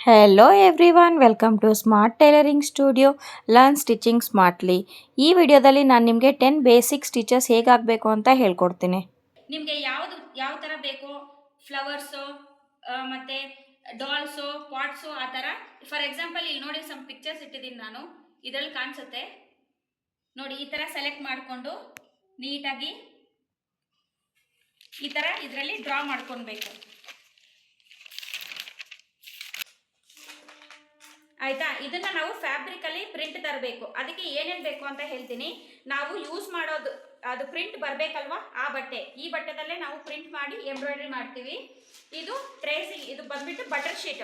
Hello everyone, welcome to smart tailoring studio, learn stitching smartly. ಈ ವಿಡಿಯೋದಲ್ಲಿ ನಾನು ನಿಮಗೆ 10 ಬೇಸಿಕ್ ಸ್ಟಿಚಸ್ ಹೇಗಾಗಬೇಕು ಅಂತ ಹೇಳ್ಕೊಡ್ತೀನಿ. ನಿಮಗೆ ಯಾವ ಥರ ಬೇಕೋ, ಫ್ಲವರ್ಸು ಮತ್ತು ಡಾಲ್ಸು, ಪಾಟ್ಸು, ಆ ಥರ. ಫಾರ್ ಎಕ್ಸಾಂಪಲ್ ಇಲ್ಲಿ ನೋಡಿ, ಸಮ್ ಪಿಕ್ಚರ್ಸ್ ಇಟ್ಟಿದ್ದೀನಿ ನಾನು, ಇದರಲ್ಲಿ ಕಾಣಿಸುತ್ತೆ ನೋಡಿ. ಈ ಥರ ಸೆಲೆಕ್ಟ್ ಮಾಡಿಕೊಂಡು ನೀಟಾಗಿ ಈ ಥರ ಇದರಲ್ಲಿ ಡ್ರಾ ಮಾಡ್ಕೊಳ್ಬೇಕು, ಆಯಿತಾ. ಇದನ್ನು ನಾವು ಫ್ಯಾಬ್ರಿಕಲ್ಲಿ ಪ್ರಿಂಟ್ ತರಬೇಕು. ಅದಕ್ಕೆ ಏನೇನು ಬೇಕು ಅಂತ ಹೇಳ್ತೀನಿ. ನಾವು ಯೂಸ್ ಮಾಡೋದು ಅದು ಪ್ರಿಂಟ್ ಬರಬೇಕಲ್ವಾ, ಆ ಬಟ್ಟೆ, ಈ ಬಟ್ಟೆದಲ್ಲೇ ನಾವು ಪ್ರಿಂಟ್ ಮಾಡಿ ಎಂಬ್ರಾಯ್ಡ್ರಿ ಮಾಡ್ತೀವಿ. ಇದು ಟ್ರೇಸಿಂಗ್, ಇದು ಬಂದ್ಬಿಟ್ಟು ಬಟರ್ ಶೀಟ್.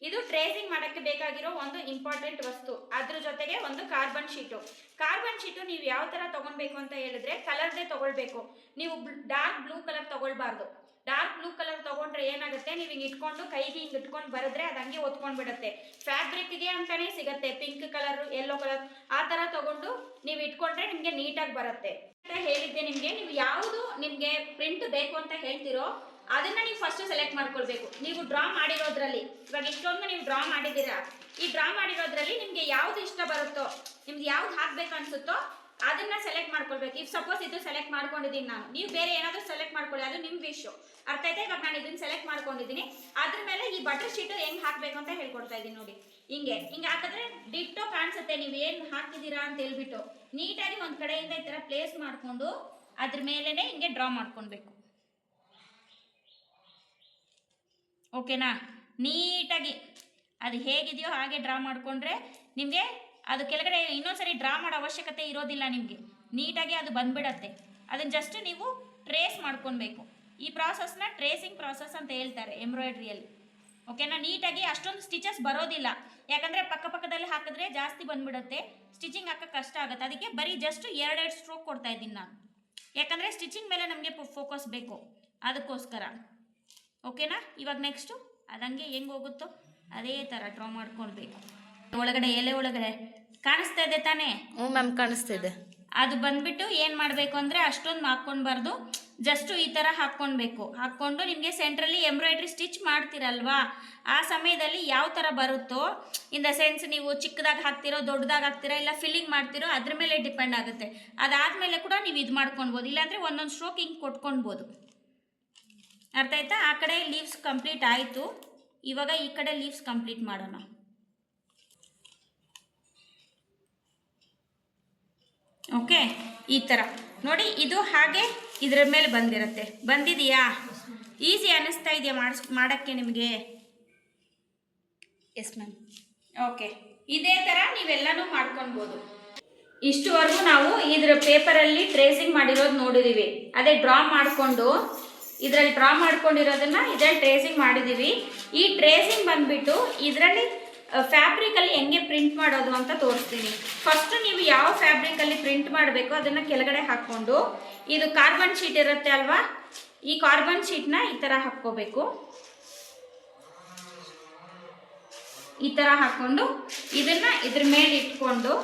ಇದು ಟ್ರೇಸಿಂಗ್ ಮಾಡೋಕ್ಕೆ ಬೇಕಾಗಿರೋ ಒಂದು ಇಂಪಾರ್ಟೆಂಟ್ ವಸ್ತು. ಅದ್ರ ಜೊತೆಗೆ ಒಂದು ಕಾರ್ಬನ್ ಶೀಟು. ಕಾರ್ಬನ್ ಶೀಟು ನೀವು ಯಾವ ಥರ ತೊಗೊಳ್ಬೇಕು ಅಂತ ಹೇಳಿದ್ರೆ ಕಲರ್ದೇ ತೊಗೊಳ್ಬೇಕು. ನೀವು ಡಾರ್ಕ್ ಬ್ಲೂ ಕಲರ್ ತೊಗೊಳ್ಬಾರ್ದು. ಡಾರ್ಕ್ ಬ್ಲೂ ಕಲರ್ ತೊಗೊಂಡ್ರೆ ಏನಾಗುತ್ತೆ, ನೀವು ಹಿಂಗೆ ಇಟ್ಕೊಂಡು ಕೈಗೆ ಹಿಂಗೆ ಇಟ್ಕೊಂಡು ಬರೆದ್ರೆ ಅದು ಹಂಗೆ ಒತ್ಕೊಂಡು ಬಿಡುತ್ತೆ. ಫ್ಯಾಬ್ರಿಕ್ಗೆ ಅಂತಲೇ ಸಿಗುತ್ತೆ ಪಿಂಕ್ ಕಲರ್, ಯೆಲ್ಲೋ ಕಲರ್, ಆ ಥರ ತೊಗೊಂಡು ನೀವು ಇಟ್ಕೊಂಡ್ರೆ ನಿಮಗೆ ನೀಟಾಗಿ ಬರುತ್ತೆ ಅಂತ ಹೇಳಿದ್ದೆ ನಿಮಗೆ. ನೀವು ಯಾವುದು ನಿಮಗೆ ಪ್ರಿಂಟ್ ಬೇಕು ಅಂತ ಹೇಳ್ತಿರೋ ಅದನ್ನು ನೀವು ಫಸ್ಟ್ ಸೆಲೆಕ್ಟ್ ಮಾಡ್ಕೊಳ್ಬೇಕು. ನೀವು ಡ್ರಾ ಮಾಡಿರೋದ್ರಲ್ಲಿ, ಇವಾಗ ಇಷ್ಟೊಂದು ನೀವು ಡ್ರಾ ಮಾಡಿದ್ದೀರಾ, ಈ ಡ್ರಾ ಮಾಡಿರೋದ್ರಲ್ಲಿ ನಿಮಗೆ ಯಾವುದು ಇಷ್ಟ ಬರುತ್ತೋ, ನಿಮ್ಗೆ ಯಾವ್ದು ಹಾಕಬೇಕು ಅನಿಸುತ್ತೋ ಅದನ್ನು ಸೆಲೆಕ್ಟ್ ಮಾಡ್ಕೊಳ್ಬೇಕು. ಇಫ್ ಸಪೋಸ್ ಇದು ಸೆಲೆಕ್ಟ್ ಮಾಡ್ಕೊಂಡಿದ್ದೀನಿ ನಾನು, ನೀವು ಬೇರೆ ಏನಾದರೂ ಸೆಲೆಕ್ಟ್ ಮಾಡ್ಕೊಳ್ಳಿ, ಅದು ನಿಮ್ಮ ವಿಶು. ಅರ್ಥ ಆಯ್ತಾ? ಇವಾಗ ನಾನು ಇದನ್ನು ಸೆಲೆಕ್ಟ್ ಮಾಡ್ಕೊಂಡಿದ್ದೀನಿ, ಅದ್ರ ಮೇಲೆ ಈ ಬಟರ್ ಶೀಟು ಹೆಂಗೆ ಹಾಕಬೇಕು ಅಂತ ಹೇಳ್ಕೊಡ್ತಾ ಇದ್ದೀನಿ ನೋಡಿ. ಹಿಂಗೆ ಹಾಕಿದ್ರೆ ಡಿಟ್ಟೋ ಕಾಣಿಸುತ್ತೆ ನೀವು ಏನು ಹಾಕಿದ್ದೀರಾ ಅಂತ ಹೇಳ್ಬಿಟ್ಟು. ನೀಟಾಗಿ ಒಂದು ಕಡೆಯಿಂದ ಈ ಥರ ಪ್ಲೇಸ್ ಮಾಡಿಕೊಂಡು ಅದ್ರ ಮೇಲೇ ಹಿಂಗೆ ಡ್ರಾ ಮಾಡ್ಕೊಳ್ಬೇಕು. ಓಕೆನಾ? ನೀಟಾಗಿ ಅದು ಹೇಗಿದೆಯೋ ಹಾಗೆ ಡ್ರಾ ಮಾಡಿಕೊಂಡ್ರೆ ನಿಮಗೆ ಅದು ಕೆಳಗಡೆ ಇನ್ನೊಂದ್ಸರಿ ಡ್ರಾ ಮಾಡೋ ಅವಶ್ಯಕತೆ ಇರೋದಿಲ್ಲ. ನಿಮಗೆ ನೀಟಾಗಿ ಅದು ಬಂದ್ಬಿಡತ್ತೆ. ಅದನ್ನು ಜಸ್ಟ್ ನೀವು ಟ್ರೇಸ್ ಮಾಡ್ಕೊಳ್ಬೇಕು. ಈ ಪ್ರಾಸೆಸ್ನ ಟ್ರೇಸಿಂಗ್ ಪ್ರಾಸೆಸ್ ಅಂತ ಹೇಳ್ತಾರೆ ಎಂಬ್ರಾಯ್ಡ್ರಿಯಲ್ಲಿ. ಓಕೆನಾ? ನೀಟಾಗಿ ಅಷ್ಟೊಂದು ಸ್ಟಿಚಸ್ ಬರೋದಿಲ್ಲ, ಯಾಕಂದರೆ ಪಕ್ಕದಲ್ಲಿ ಹಾಕಿದ್ರೆ ಜಾಸ್ತಿ ಬಂದ್ಬಿಡುತ್ತೆ, ಸ್ಟಿಚಿಂಗ್ ಹಾಕೋಕ್ಕೆ ಕಷ್ಟ ಆಗುತ್ತೆ. ಅದಕ್ಕೆ ಬರೀ ಜಸ್ಟ್ 2 ಸ್ಟ್ರೋಕ್ ಕೊಡ್ತಾ ಇದ್ದೀನಿ ನಾನು, ಯಾಕಂದರೆ ಸ್ಟಿಚಿಂಗ್ ಮೇಲೆ ನಮಗೆ ಫೋಕಸ್ ಬೇಕು, ಅದಕ್ಕೋಸ್ಕರ. ಓಕೆನಾ? ಇವಾಗ ನೆಕ್ಸ್ಟು ಅದಂಗೆ ಹೆಂಗೆ ಹೋಗುತ್ತೋ ಅದೇ ಥರ ಡ್ರಾ ಮಾಡ್ಕೊಳ್ಬೇಕು. ಒಳಗಡೆ ಎಲೆ ಒಳಗಡೆ ಕಾಣಿಸ್ತಾ ಇದೆ ತಾನೇ? ಹ್ಞೂ ಮ್ಯಾಮ್, ಕಾಣಿಸ್ತಾ ಇದೆ. ಅದು ಬಂದ್ಬಿಟ್ಟು ಏನು ಮಾಡಬೇಕು ಅಂದರೆ ಅಷ್ಟೊಂದು ಹಾಕ್ಕೊಳ್ಬಾರ್ದು, ಜಸ್ಟು ಈ ಥರ ಹಾಕ್ಕೊಳ್ಬೇಕು. ಹಾಕ್ಕೊಂಡು ನಿಮಗೆ ಸೆಂಟ್ರಲ್ಲಿ ಎಂಬ್ರಾಯ್ಡ್ರಿ ಸ್ಟಿಚ್ ಮಾಡ್ತೀರಲ್ವಾ, ಆ ಸಮಯದಲ್ಲಿ ಯಾವ ಥರ ಬರುತ್ತೋ, ಇನ್ ದ ಸೆನ್ಸ್ ನೀವು ಚಿಕ್ಕದಾಗಿ ಹಾಕ್ತಿರೋ, ದೊಡ್ಡದಾಗಿ ಹಾಕ್ತಿರೋ, ಇಲ್ಲ ಫಿಲ್ಲಿಂಗ್ ಮಾಡ್ತಿರೋ, ಅದ್ರ ಮೇಲೆ ಡಿಪೆಂಡ್ ಆಗುತ್ತೆ. ಅದಾದಮೇಲೆ ಕೂಡ ನೀವು ಇದು ಮಾಡ್ಕೊಳ್ಬೋದು, ಇಲ್ಲಾಂದರೆ ಒಂದೊಂದು ಸ್ಟ್ರೋಕ್ ಹಿಂಗೆ ಕೊಟ್ಕೊಳ್ಬೋದು. ಅರ್ಥ ಆಯ್ತಾ? ಆ ಕಡೆ ಲೀವ್ಸ್ ಕಂಪ್ಲೀಟ್ ಆಯಿತು, ಇವಾಗ ಈ ಕಡೆ ಲೀವ್ಸ್ ಕಂಪ್ಲೀಟ್ ಮಾಡೋಣ. ಓಕೆ, ಈ ಥರ ನೋಡಿ. ಇದು ಹಾಗೆ ಇದರ ಮೇಲೆ ಬಂದಿರುತ್ತೆ. ಬಂದಿದೆಯಾ? ಈಸಿ ಅನ್ನಿಸ್ತಾ ಇದೆಯಾ ಮಾಡೋಕ್ಕೆ ನಿಮಗೆ? Yes ma'am. ಓಕೆ, ಇದೇ ಥರ ನೀವೆಲ್ಲನೂ ಮಾಡ್ಕೊಳ್ಬೋದು. ಇಷ್ಟುವರೆಗೂ ನಾವು ಇದರ ಪೇಪರಲ್ಲಿ ಟ್ರೇಸಿಂಗ್ ಮಾಡಿರೋದು ನೋಡಿದ್ದೀವಿ. ಅದೇ ಡ್ರಾ ಮಾಡಿಕೊಂಡು ಇದರಲ್ಲಿ ಡ್ರಾ ಮಾಡ್ಕೊಂಡಿರೋದನ್ನು ಇದರಲ್ಲಿ ಟ್ರೇಸಿಂಗ್ ಮಾಡಿದ್ದೀವಿ. ಈ ಟ್ರೇಸಿಂಗ್ ಬಂದುಬಿಟ್ಟು ಇದರಲ್ಲಿ ಫ್ಯಾಬ್ರಿಕಲ್ಲಿ ಹೆಂಗೆ ಪ್ರಿಂಟ್ ಮಾಡೋದು ಅಂತ ತೋರಿಸ್ತೀನಿ. ಫಸ್ಟು ನೀವು ಯಾವ ಫ್ಯಾಬ್ರಿಕಲ್ಲಿ ಪ್ರಿಂಟ್ ಮಾಡಬೇಕು ಅದನ್ನು ಕೆಳಗಡೆ ಹಾಕ್ಕೊಂಡು, ಇದು ಕಾರ್ಬನ್ ಶೀಟ್ ಇರುತ್ತೆ ಅಲ್ವಾ, ಈ ಕಾರ್ಬನ್ ಶೀಟ್ನ ಈ ಥರ ಹಾಕ್ಕೋಬೇಕು. ಈ ಥರ ಹಾಕ್ಕೊಂಡು ಇದನ್ನು ಇದ್ರ ಮೇಲೆ ಇಟ್ಕೊಂಡು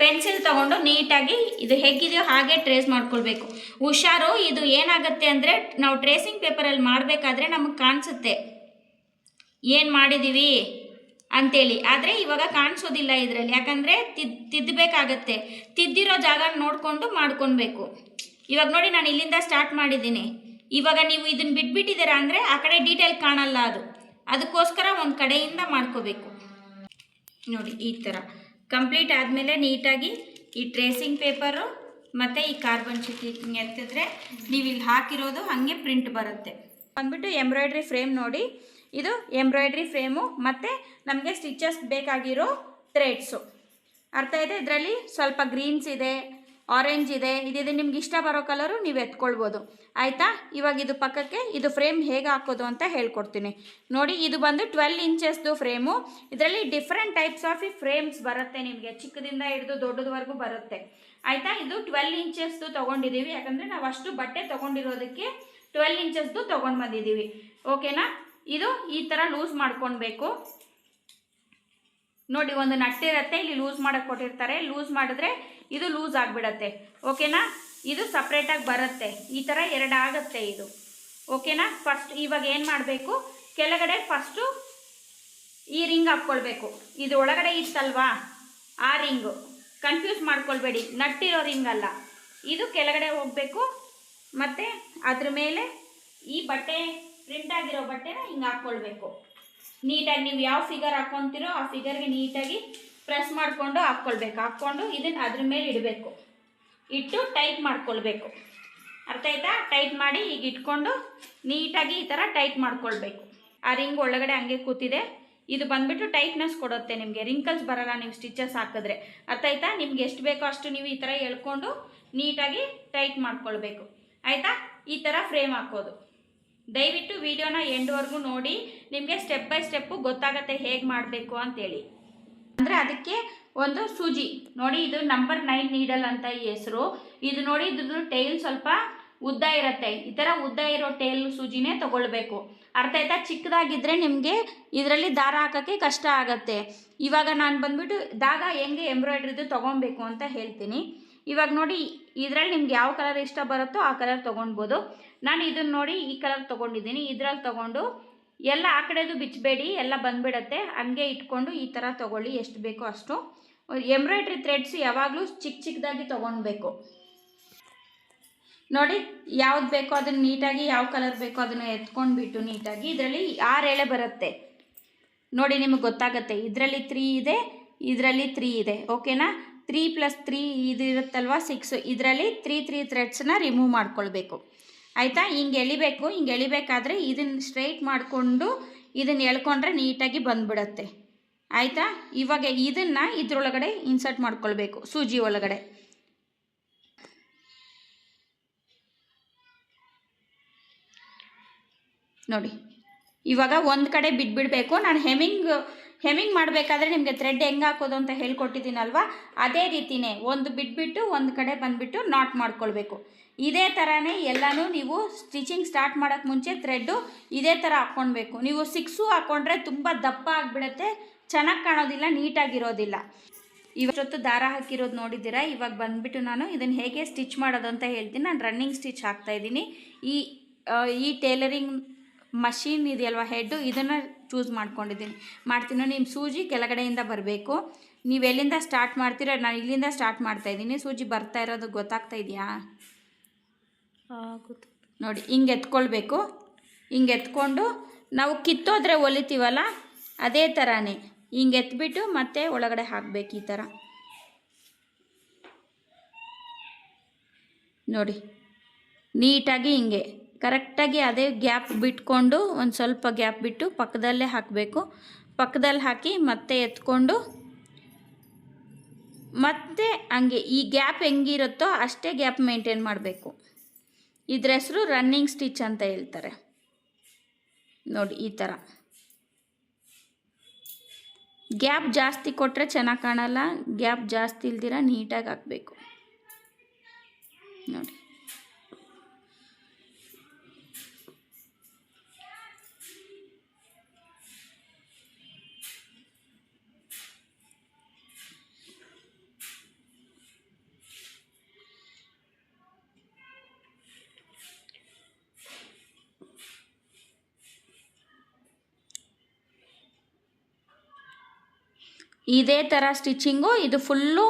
ಪೆನ್ಸಿಲ್ ತೊಗೊಂಡು ನೀಟಾಗಿ ಇದು ಹೇಗಿದೆಯೋ ಹಾಗೆ ಟ್ರೇಸ್ ಮಾಡ್ಕೊಳ್ಬೇಕು. ಹುಷಾರು, ಇದು ಏನಾಗುತ್ತೆ ಅಂದರೆ ನಾವು ಟ್ರೇಸಿಂಗ್ ಪೇಪರಲ್ಲಿ ಮಾಡಬೇಕಾದ್ರೆ ನಮಗೆ ಕಾಣಿಸುತ್ತೆ ಏನು ಮಾಡಿದ್ದೀವಿ ಅಂಥೇಳಿ, ಆದರೆ ಇವಾಗ ಕಾಣಿಸೋದಿಲ್ಲ ಇದರಲ್ಲಿ, ಯಾಕಂದರೆ ತಿದ್ದಬೇಕಾಗತ್ತೆ. ತಿದ್ದಿರೋ ಜಾಗ ನೋಡಿಕೊಂಡು ಮಾಡ್ಕೊಳ್ಬೇಕು. ಇವಾಗ ನೋಡಿ, ನಾನು ಇಲ್ಲಿಂದ ಸ್ಟಾರ್ಟ್ ಮಾಡಿದ್ದೀನಿ. ಇವಾಗ ನೀವು ಇದನ್ನು ಬಿಟ್ಬಿಟ್ಟಿದ್ದೀರಾ ಅಂದರೆ ಆ ಕಡೆ ಡೀಟೇಲ್ ಕಾಣಲ್ಲ, ಅದಕ್ಕೋಸ್ಕರ ಒಂದು ಕಡೆಯಿಂದ ಮಾಡ್ಕೋಬೇಕು. ನೋಡಿ, ಈ ಥರ ಕಂಪ್ಲೀಟ್ ಆದಮೇಲೆ ನೀಟಾಗಿ ಈ ಟ್ರೇಸಿಂಗ್ ಪೇಪರು ಮತ್ತು ಈ ಕಾರ್ಬನ್ ಶೀಟ್ ಹಿಂಗೆ ಎತ್ತಿದ್ರೆ ನೀವು ಇಲ್ಲಿ ಹಾಕಿರೋದು ಹಾಗೆ ಪ್ರಿಂಟ್ ಬರುತ್ತೆ. ಬಂದ್ಬಿಟ್ಟು ಎಂಬ್ರಾಯ್ಡ್ರಿ ಫ್ರೇಮ್ ನೋಡಿ, ಇದು ಎಂಬ್ರಾಯ್ಡ್ರಿ ಫ್ರೇಮು ಮತ್ತು ನಮಗೆ ಸ್ಟಿಚಸ್ ಬೇಕಾಗಿರೋ ಥ್ರೆಡ್ಸು. ಅರ್ಥ ಇದೆ? ಇದರಲ್ಲಿ ಸ್ವಲ್ಪ ಗ್ರೀನ್ಸ್ ಇದೆ, ಆರೆಂಜ್ ಇದೆ, ಇದಿದೆ. ನಿಮ್ಗೆ ಇಷ್ಟ ಬರೋ ಕಲರು ನೀವು ಎತ್ಕೊಳ್ಬೋದು. ಆಯಿತಾ? ಇವಾಗ ಇದು ಪಕ್ಕಕ್ಕೆ ಇದು ಫ್ರೇಮ್ ಹೇಗೆ ಹಾಕೋದು ಅಂತ ಹೇಳ್ಕೊಡ್ತೀನಿ ನೋಡಿ. ಇದು ಬಂದು 12 ಇಂಚಸ್ದು ಫ್ರೇಮು. ಇದರಲ್ಲಿ ಡಿಫ್ರೆಂಟ್ ಟೈಪ್ಸ್ ಆಫ್ ಫ್ರೇಮ್ಸ್ ಬರುತ್ತೆ ನಿಮಗೆ, ಚಿಕ್ಕದಿಂದ ಹಿಡಿದು ದೊಡ್ಡದವರೆಗೂ ಬರುತ್ತೆ. ಆಯಿತಾ? ಇದು 12 ಇಂಚಸ್ದು ತೊಗೊಂಡಿದ್ದೀವಿ, ಯಾಕಂದರೆ ನಾವು ಅಷ್ಟು ಬಟ್ಟೆ ತೊಗೊಂಡಿರೋದಕ್ಕೆ 12 ಇಂಚಸ್ದು ತೊಗೊಂಡು ಬಂದಿದ್ದೀವಿ. ಓಕೆನಾ? ಇದು ಈ ಥರ ಲೂಸ್ ಮಾಡ್ಕೊಳ್ಬೇಕು ನೋಡಿ. ಒಂದು ನಟ್ಟಿರುತ್ತೆ, ಇಲ್ಲಿ ಲೂಸ್ ಮಾಡೋಕ್ಕೆ ಕೊಟ್ಟಿರ್ತಾರೆ, ಲೂಸ್ ಮಾಡಿದ್ರೆ ಇದು ಲೂಸ್ ಆಗಿಬಿಡತ್ತೆ. ಓಕೆನಾ? ಇದು ಸಪ್ರೇಟಾಗಿ ಬರುತ್ತೆ. ಈ ಥರ 2 ಆಗುತ್ತೆ ಇದು. ಓಕೆನಾ? ಫಸ್ಟ್ ಇವಾಗ ಏನು ಮಾಡಬೇಕು, ಕೆಳಗಡೆ ಫಸ್ಟು ಈ ರಿಂಗ್ ಹಾಕ್ಕೊಳ್ಬೇಕು. ಇದು ಒಳಗಡೆ ಇತ್ತಲ್ವಾ ಆ ರಿಂಗು, ಕನ್ಫ್ಯೂಸ್ ಮಾಡ್ಕೊಳ್ಬೇಡಿ, ನಟ್ಟಿರೋ ರಿಂಗ್ ಅಲ್ಲ ಇದು. ಕೆಳಗಡೆ ಹೋಗಬೇಕು ಮತ್ತು ಅದ್ರ ಮೇಲೆ ಈ ಬಟ್ಟೆ ಪ್ರಿಂಟ್ ಆಗಿರೋ ಬಟ್ಟೆನ ಹಿಂಗೆ ಹಾಕ್ಕೊಳ್ಬೇಕು. ನೀಟಾಗಿ ನೀವು ಯಾವ ಫಿಗರ್ ಹಾಕ್ಕೊತೀರೋ ಆ ಫಿಗರ್ಗೆ ನೀಟಾಗಿ ಪ್ರೆಸ್ ಮಾಡಿಕೊಂಡು ಹಾಕ್ಕೊಳ್ಬೇಕು. ಹಾಕ್ಕೊಂಡು ಇದನ್ನು ಅದ್ರ ಮೇಲೆ ಇಡಬೇಕು. ಇಟ್ಟು ಟೈಟ್ ಮಾಡ್ಕೊಳ್ಬೇಕು. ಅರ್ಥ ಆಯ್ತಾ? ಟೈಟ್ ಮಾಡಿ ಈಗ ಇಟ್ಕೊಂಡು ನೀಟಾಗಿ ಈ ಥರ ಟೈಟ್ ಮಾಡ್ಕೊಳ್ಬೇಕು. ಆ ರಿಂಗ್ ಒಳಗಡೆ ಹಂಗೆ ಕೂತಿದೆ. ಇದು ಬಂದುಬಿಟ್ಟು ಟೈಟ್ನೆಸ್ ಕೊಡುತ್ತೆ ನಿಮಗೆ, ರಿಂಕಲ್ಸ್ ಬರೋಲ್ಲ ನೀವು ಸ್ಟಿಚಸ್ ಹಾಕಿದ್ರೆ. ಅರ್ಥ ಆಯ್ತಾ? ನಿಮ್ಗೆ ಎಷ್ಟು ಬೇಕೋ ಅಷ್ಟು ನೀವು ಈ ಥರ ಎಳ್ಕೊಂಡು ನೀಟಾಗಿ ಟೈಟ್ ಮಾಡ್ಕೊಳ್ಬೇಕು. ಆಯಿತಾ? ಈ ಥರ ಫ್ರೇಮ್ ಹಾಕೋದು. ದಯವಿಟ್ಟು ವಿಡಿಯೋನ ಎಂಡ್ವರೆಗೂ ನೋಡಿ, ನಿಮಗೆ ಸ್ಟೆಪ್ ಬೈ ಸ್ಟೆಪ್ಪು ಗೊತ್ತಾಗುತ್ತೆ ಹೇಗೆ ಮಾಡಬೇಕು ಅಂತೇಳಿ. ಅಂದರೆ ಅದಕ್ಕೆ ಒಂದು ಸೂಜಿ ನೋಡಿ, ಇದು ನಂಬರ್ 9 ನೀಡಲ್ ಅಂತ ಈ ಹೆಸರು. ಇದು ನೋಡಿ, ಇದ್ರದ್ದು ಟೈಲ್ ಸ್ವಲ್ಪ ಉದ್ದ ಇರುತ್ತೆ. ಈ ಥರ ಉದ್ದ ಇರೋ ಟೈಲ್ ಸೂಜಿನೇ ತೊಗೊಳ್ಬೇಕು. ಅರ್ಥ ಆಯ್ತಾ? ಚಿಕ್ಕದಾಗಿದ್ದರೆ ನಿಮಗೆ ಇದರಲ್ಲಿ ದಾರ ಹಾಕೋಕ್ಕೆ ಕಷ್ಟ ಆಗುತ್ತೆ. ಇವಾಗ ನಾನು ಬಂದುಬಿಟ್ಟು ದಾರ ಹೆಂಗೆ ಎಂಬ್ರಾಯ್ಡ್ರಿದು ತೊಗೊಬೇಕು ಅಂತ ಹೇಳ್ತೀನಿ. ಇವಾಗ ನೋಡಿ, ಇದರಲ್ಲಿ ನಿಮ್ಗೆ ಯಾವ ಕಲರ್ ಇಷ್ಟ ಬರುತ್ತೋ ಆ ಕಲರ್ ತೊಗೊಳ್ಬೋದು. ನಾನು ಇದನ್ನು ನೋಡಿ ಈ ಕಲರ್ ತೊಗೊಂಡಿದ್ದೀನಿ. ಇದರಲ್ಲಿ ತೊಗೊಂಡು ಎಲ್ಲ ಆ ಕಡೆದು ಬಿಚ್ಚಬೇಡಿ, ಎಲ್ಲ ಬಂದುಬಿಡತ್ತೆ. ಹಂಗೆ ಇಟ್ಕೊಂಡು ಈ ಥರ ತೊಗೊಳ್ಳಿ, ಎಷ್ಟು ಬೇಕೋ ಅಷ್ಟು. ಎಂಬ್ರಾಯ್ಡ್ರಿ ಥ್ರೆಡ್ಸ್ ಯಾವಾಗಲೂ ಚಿಕ್ಕದಾಗಿ ತೊಗೊಳ್ಬೇಕು. ನೋಡಿ, ಯಾವ್ದು ಬೇಕೋ ಅದನ್ನು ನೀಟಾಗಿ, ಯಾವ ಕಲರ್ ಬೇಕೋ ಅದನ್ನು ಎತ್ಕೊಂಡ್ಬಿಟ್ಟು ನೀಟಾಗಿ, ಇದರಲ್ಲಿ 6 ಎಳೆ ಬರುತ್ತೆ ನೋಡಿ, ನಿಮಗೆ ಗೊತ್ತಾಗುತ್ತೆ. ಇದರಲ್ಲಿ 3 ಇದೆ, ಇದರಲ್ಲಿ 3 ಇದೆ. ಓಕೆನಾ? 3 + 3 ಇದು ಇರುತ್ತಲ್ವ 6. ಇದರಲ್ಲಿ 3 ಥ್ರೆಡ್ಸನ್ನ ರಿಮೂವ್ ಮಾಡ್ಕೊಳ್ಬೇಕು. ಆಯಿತಾ? ಹಿಂಗೆ ಎಳಿಬೇಕು. ಹಿಂಗೆ ಎಳಿಬೇಕಾದ್ರೆ ಇದನ್ನು ಸ್ಟ್ರೈಟ್ ಮಾಡಿಕೊಂಡು ಇದನ್ನು ಎಳ್ಕೊಂಡ್ರೆ ನೀಟಾಗಿ ಬಂದುಬಿಡತ್ತೆ. ಆಯಿತಾ? ಇವಾಗ ಇದನ್ನು ಇದ್ರೊಳಗಡೆ ಇನ್ಸರ್ಟ್ ಮಾಡ್ಕೊಳ್ಬೇಕು, ಸೂಜಿ ಒಳಗಡೆ. ನೋಡಿ, ಇವಾಗ ಒಂದು ಕಡೆ ಬಿಟ್ಬಿಡಬೇಕು. ನಾನು ಹೆಮ್ಮಿಂಗ್ ಮಾಡಬೇಕಾದ್ರೆ ನಿಮಗೆ ಥ್ರೆಡ್ ಹೆಂಗೆ ಹಾಕೋದು ಅಂತ ಹೇಳ್ಕೊಟ್ಟಿದ್ದೀನಲ್ವ, ಅದೇ ರೀತಿಯೇ ಒಂದು ಬಿಟ್ಬಿಟ್ಟು ಒಂದು ಕಡೆ ಬಂದುಬಿಟ್ಟು ನಾಟ್ ಮಾಡ್ಕೊಳ್ಬೇಕು. ಇದೇ ಥರನೇ ಎಲ್ಲನೂ ನೀವು ಸ್ಟಿಚಿಂಗ್ ಸ್ಟಾರ್ಟ್ ಮಾಡೋಕ್ಕೆ ಮುಂಚೆ ಥ್ರೆಡ್ಡು ಇದೇ ಥರ ಹಾಕ್ಕೊಳ್ಬೇಕು. ನೀವು 6 ಹಾಕ್ಕೊಂಡ್ರೆ ತುಂಬ ದಪ್ಪ ಆಗಿಬಿಡುತ್ತೆ, ಚೆನ್ನಾಗಿ ಕಾಣೋದಿಲ್ಲ, ನೀಟಾಗಿರೋದಿಲ್ಲ. ಇವತ್ತೊತ್ತು ದಾರ ಹಾಕಿರೋದು ನೋಡಿದ್ದೀರಾ. ಇವಾಗ ಬಂದುಬಿಟ್ಟು ನಾನು ಇದನ್ನು ಹೇಗೆ ಸ್ಟಿಚ್ ಮಾಡೋದು ಅಂತ ಹೇಳ್ತೀನಿ. ನಾನು ರನ್ನಿಂಗ್ ಸ್ಟಿಚ್ ಹಾಕ್ತಾಯಿದ್ದೀನಿ. ಈ ಟೇಲರಿಂಗ್ ಮಷೀನ್ ಇದೆಯಲ್ವ, ಹೆಡ್ಡು, ಇದನ್ನು ಚೂಸ್ ಮಾಡ್ತೀನಿ. ನಿಮ್ಮ ಸೂಜಿ ಕೆಳಗಡೆಯಿಂದ ಬರಬೇಕು. ನೀವು ಎಲ್ಲಿಂದ ಸ್ಟಾರ್ಟ್ ಮಾಡ್ತೀರೋ, ನಾನು ಇಲ್ಲಿಂದ ಸ್ಟಾರ್ಟ್ ಮಾಡ್ತಾಯಿದ್ದೀನಿ. ಸೂಜಿ ಬರ್ತಾ ಇರೋದು ಗೊತ್ತಾಗ್ತಾ ಇದೆಯಾ? ನೋಡಿ, ಹಿಂಗೆ ಎತ್ಕೊಳ್ಬೇಕು. ಹಿಂಗೆ ಎತ್ಕೊಂಡು ನಾವು ಕಿತ್ತೋದ್ರೆ ಹೊಲಿತೀವಲ್ಲ ಅದೇ ಥರನೇ ಹಿಂಗೆ ಎತ್ಬಿಟ್ಟು ಮತ್ತೆ ಒಳಗಡೆ ಹಾಕಬೇಕು. ಈ ಥರ ನೋಡಿ, ನೀಟಾಗಿ ಹಿಂಗೆ ಕರೆಕ್ಟಾಗಿ ಅದೇ ಗ್ಯಾಪ್ ಬಿಟ್ಕೊಂಡು ಒಂದು ಸ್ವಲ್ಪ ಗ್ಯಾಪ್ ಬಿಟ್ಟು ಪಕ್ಕದಲ್ಲೇ ಹಾಕಬೇಕು. ಪಕ್ಕದಲ್ಲಿ ಹಾಕಿ ಮತ್ತೆ ಎತ್ಕೊಂಡು ಮತ್ತೆ ಹಂಗೆ ಈ ಗ್ಯಾಪ್ ಹೆಂಗಿರುತ್ತೋ ಅಷ್ಟೇ ಗ್ಯಾಪ್ ಮೇಂಟೈನ್ ಮಾಡಬೇಕು. ಇದ್ರ ಹೆಸರು ರನ್ನಿಂಗ್ ಸ್ಟಿಚ್ ಅಂತ ಹೇಳ್ತಾರೆ. ನೋಡಿ, ಈ ಥರ ಗ್ಯಾಪ್ ಜಾಸ್ತಿ ಕೊಟ್ಟರೆ ಚೆನ್ನಾಗಿ ಕಾಣಲ್ಲ. ಗ್ಯಾಪ್ ಜಾಸ್ತಿ ಇಲ್ದಿರ ನೀಟಾಗಿ ಹಾಕಬೇಕು. ನೋಡಿ, ಇದೇ ಥರ ಸ್ಟಿಚಿಂಗು. ಇದು ಫುಲ್ಲು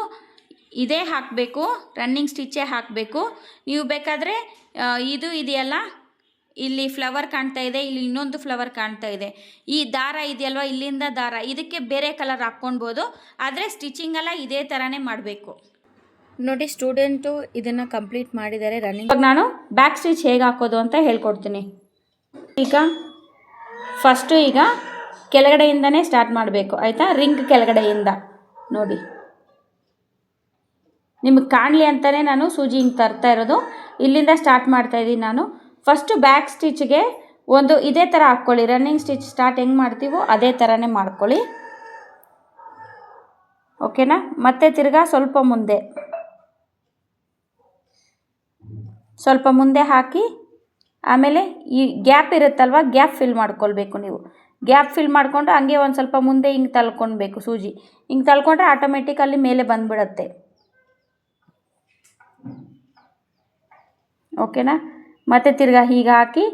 ಇದೇ ಹಾಕಬೇಕು, ರನ್ನಿಂಗ್ ಸ್ಟಿಚ್ಚೇ ಹಾಕಬೇಕು. ನೀವು ಬೇಕಾದರೆ ಇದು ಇದೆಯಲ್ಲ, ಇಲ್ಲಿ ಫ್ಲವರ್ ಕಾಣ್ತಾ ಇದೆ, ಇಲ್ಲಿ ಇನ್ನೊಂದು ಫ್ಲವರ್ ಕಾಣ್ತಾ ಇದೆ, ಈ ದಾರ ಇದೆಯಲ್ವ, ಇಲ್ಲಿಂದ ದಾರ, ಇದಕ್ಕೆ ಬೇರೆ ಕಲರ್ ಹಾಕ್ಕೊಳ್ಬೋದು. ಆದರೆ ಸ್ಟಿಚಿಂಗೆಲ್ಲ ಇದೇ ಥರನೇ ಮಾಡಬೇಕು. ನೋಡಿ, ಸ್ಟೂಡೆಂಟು ಇದನ್ನು ಕಂಪ್ಲೀಟ್ ಮಾಡಿದ್ದಾರೆ ರನ್ನಿಂಗ್. ಇವಾಗ ನಾನು ಬ್ಯಾಕ್ ಸ್ಟಿಚ್ ಹೇಗೆ ಹಾಕೋದು ಅಂತ ಹೇಳ್ಕೊಡ್ತೀನಿ. ಈಗ ಫಸ್ಟು ಕೆಳಗಡೆಯಿಂದನೇ ಸ್ಟಾರ್ಟ್ ಮಾಡಬೇಕು. ಆಯಿತಾ? ರಿಂಗ್ ಕೆಳಗಡೆಯಿಂದ ನೋಡಿ, ನಿಮಗೆ ಕಾಣಲಿ ಅಂತಲೇ ನಾನು ಸೂಜಿ ಹಿಂಗೆ ತರ್ತಾ ಇರೋದು. ಇಲ್ಲಿಂದ ಸ್ಟಾರ್ಟ್ ಮಾಡ್ತಾಯಿದ್ದೀನಿ ನಾನು. ಫಸ್ಟು ಬ್ಯಾಕ್ ಸ್ಟಿಚ್ಗೆ ಒಂದು ಇದೇ ಥರ ಹಾಕ್ಕೊಳ್ಳಿ. ರನ್ನಿಂಗ್ ಸ್ಟಿಚ್ ಸ್ಟಾರ್ಟ್ ಹೆಂಗೆ ಮಾಡ್ತೀವೋ ಅದೇ ಥರನೇ ಮಾಡ್ಕೊಳ್ಳಿ. ಓಕೆನಾ? ಮತ್ತೆ ತಿರ್ಗಾ ಸ್ವಲ್ಪ ಮುಂದೆ ಹಾಕಿ, ಆಮೇಲೆ ಈ ಗ್ಯಾಪ್ ಇರುತ್ತಲ್ವ, ಗ್ಯಾಪ್ ಫಿಲ್ ಮಾಡ್ಕೊಳ್ಬೇಕು. ನೀವು ಗ್ಯಾಪ್ ಫಿಲ್ ಮಾಡಿಕೊಂಡು ಹಂಗೆ ಒಂದು ಸ್ವಲ್ಪ ಮುಂದೆ ಹಿಂಗೆ ತಳ್ಕೊಳ್ಬೇಕು. ಸೂಜಿ ಹಿಂಗೆ ತಳ್ಕೊಂಡ್ರೆ ಆಟೋಮೆಟಿಕಲ್ಲಿ ಮೇಲೆ ಬಂದುಬಿಡತ್ತೆ. ಓಕೆನಾ. ಮತ್ತು ತಿರ್ಗಾ ಹೀಗೆ ಹಾಕಿ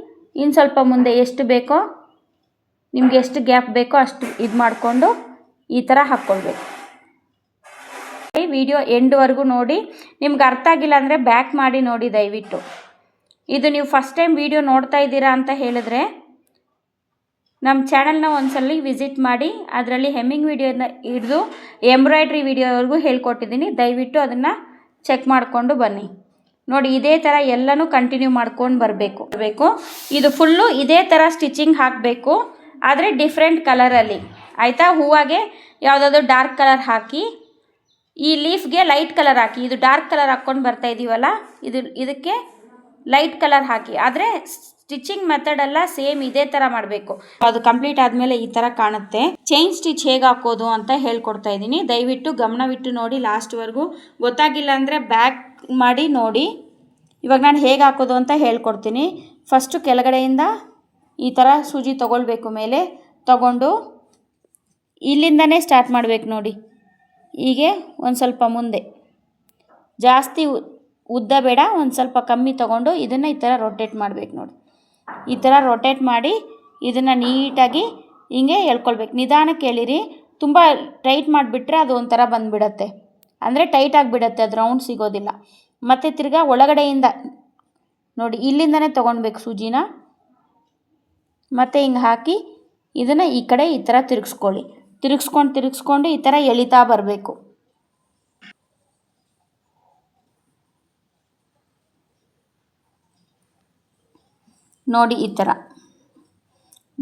ಇನ್ನು ಸ್ವಲ್ಪ ಮುಂದೆ ಎಷ್ಟು ಬೇಕೋ ನಿಮ್ಗೆ ಎಷ್ಟು ಗ್ಯಾಪ್ ಬೇಕೋ ಅಷ್ಟು ಇದು ಮಾಡಿಕೊಂಡು ಈ ಥರ ಹಾಕ್ಕೊಳ್ಬೇಕು. ವಿಡಿಯೋ ಎಂಡ್ವರೆಗೂ ನೋಡಿ. ನಿಮ್ಗೆ ಅರ್ಥ ಆಗಿಲ್ಲ ಅಂದರೆ ಬ್ಯಾಕ್ ಮಾಡಿ ನೋಡಿ ದಯವಿಟ್ಟು. ಇದು ನೀವು ಫಸ್ಟ್ ಟೈಮ್ ವಿಡಿಯೋ ನೋಡ್ತಾ ಇದ್ದೀರಾ ಅಂತ ಹೇಳಿದ್ರೆ ನಮ್ಮ ಚಾನಲ್ನ ಒಂದ್ಸಲ ವಿಸಿಟ್ ಮಾಡಿ. ಅದರಲ್ಲಿ ಹೆಮ್ಮಿಂಗ್ ವಿಡಿಯೋನ ಹಿಡಿದು ಎಂಬ್ರಾಯ್ಡ್ರಿ ವಿಡಿಯೋವರೆಗೂ ಹೇಳ್ಕೊಟ್ಟಿದ್ದೀನಿ. ದಯವಿಟ್ಟು ಅದನ್ನು ಚೆಕ್ ಮಾಡಿಕೊಂಡು ಬನ್ನಿ. ನೋಡಿ ಇದೇ ಥರ ಎಲ್ಲನೂ ಕಂಟಿನ್ಯೂ ಮಾಡ್ಕೊಂಡು ಬರಬೇಕು. ಇದು ಫುಲ್ಲು ಇದೇ ಥರ ಸ್ಟಿಚಿಂಗ್ ಹಾಕಬೇಕು, ಆದರೆ ಡಿಫ್ರೆಂಟ್ ಕಲರಲ್ಲಿ ಆಯಿತಾ. ಹೂವಾಗೆ ಯಾವುದಾದ್ರು ಡಾರ್ಕ್ ಕಲರ್ ಹಾಕಿ, ಈ ಲೀಫ್ಗೆ ಲೈಟ್ ಕಲರ್ ಹಾಕಿ. ಇದು ಡಾರ್ಕ್ ಕಲರ್ ಹಾಕ್ಕೊಂಡು ಬರ್ತಾ ಇದ್ದೀವಲ್ಲ, ಇದಕ್ಕೆ ಲೈಟ್ ಕಲರ್ ಹಾಕಿ. ಆದರೆ ಸ್ಟಿಚಿಂಗ್ ಮೆಥಡೆಲ್ಲ ಸೇಮ್ ಇದೇ ಥರ ಮಾಡಬೇಕು. ಅದು ಕಂಪ್ಲೀಟ್ ಆದಮೇಲೆ ಈ ಥರ ಕಾಣುತ್ತೆ. ಚೈನ್ ಸ್ಟಿಚ್ ಹೇಗೆ ಹಾಕೋದು ಅಂತ ಹೇಳ್ಕೊಡ್ತಾ ಇದ್ದೀನಿ. ದಯವಿಟ್ಟು ಗಮನವಿಟ್ಟು ನೋಡಿ ಲಾಸ್ಟ್ವರೆಗೂ. ಗೊತ್ತಾಗಿಲ್ಲ ಅಂದರೆ ಬ್ಯಾಕ್ ಮಾಡಿ ನೋಡಿ. ಇವಾಗ ನಾನು ಹೇಗೆ ಹಾಕೋದು ಅಂತ ಹೇಳ್ಕೊಡ್ತೀನಿ. ಫಸ್ಟು ಕೆಳಗಡೆಯಿಂದ ಈ ಥರ ಸೂಜಿ ತೊಗೊಳ್ಬೇಕು. ಮೇಲೆ ತಗೊಂಡು ಇಲ್ಲಿಂದನೇ ಸ್ಟಾರ್ಟ್ ಮಾಡಬೇಕು ನೋಡಿ. ಹೀಗೆ ಒಂದು ಸ್ವಲ್ಪ ಮುಂದೆ, ಜಾಸ್ತಿ ಉದ್ದ ಬೇಡ, ಒಂದು ಸ್ವಲ್ಪ ಕಮ್ಮಿ ತೊಗೊಂಡು ಇದನ್ನು ಈ ಥರ ರೊಟೇಟ್ ಮಾಡಬೇಕು ನೋಡಿ. ಈ ಥರ ರೊಟೇಟ್ ಮಾಡಿ ಇದನ್ನು ನೀಟಾಗಿ ಹಿಂಗೆ ಎಳ್ಕೊಳ್ಬೇಕು. ನಿಧಾನಕ್ಕೆ ಎಳೀರಿ. ತುಂಬ ಟೈಟ್ ಮಾಡಿಬಿಟ್ರೆ ಅದು ಒಂಥರ ಬಂದುಬಿಡತ್ತೆ, ಅಂದರೆ ಟೈಟ್ ಆಗಿಬಿಡತ್ತೆ, ಅದು ರೌಂಡ್ ಸಿಗೋದಿಲ್ಲ. ಮತ್ತು ತಿರ್ಗಾ ಒಳಗಡೆಯಿಂದ ನೋಡಿ ಇಲ್ಲಿಂದನೇ ತೊಗೊಳ್ಬೇಕು ಸೂಜಿನ. ಮತ್ತು ಹಿಂಗೆ ಹಾಕಿ ಇದನ್ನು ಈ ಕಡೆ ಈ ಥರ ತಿರುಗಿಸ್ಕೊಳ್ಳಿ. ತಿರುಗಿಸ್ಕೊಂಡು ಈ ಥರ ಎಳಿತಾ ಬರಬೇಕು. ನೋಡಿ ಈ ಥರ.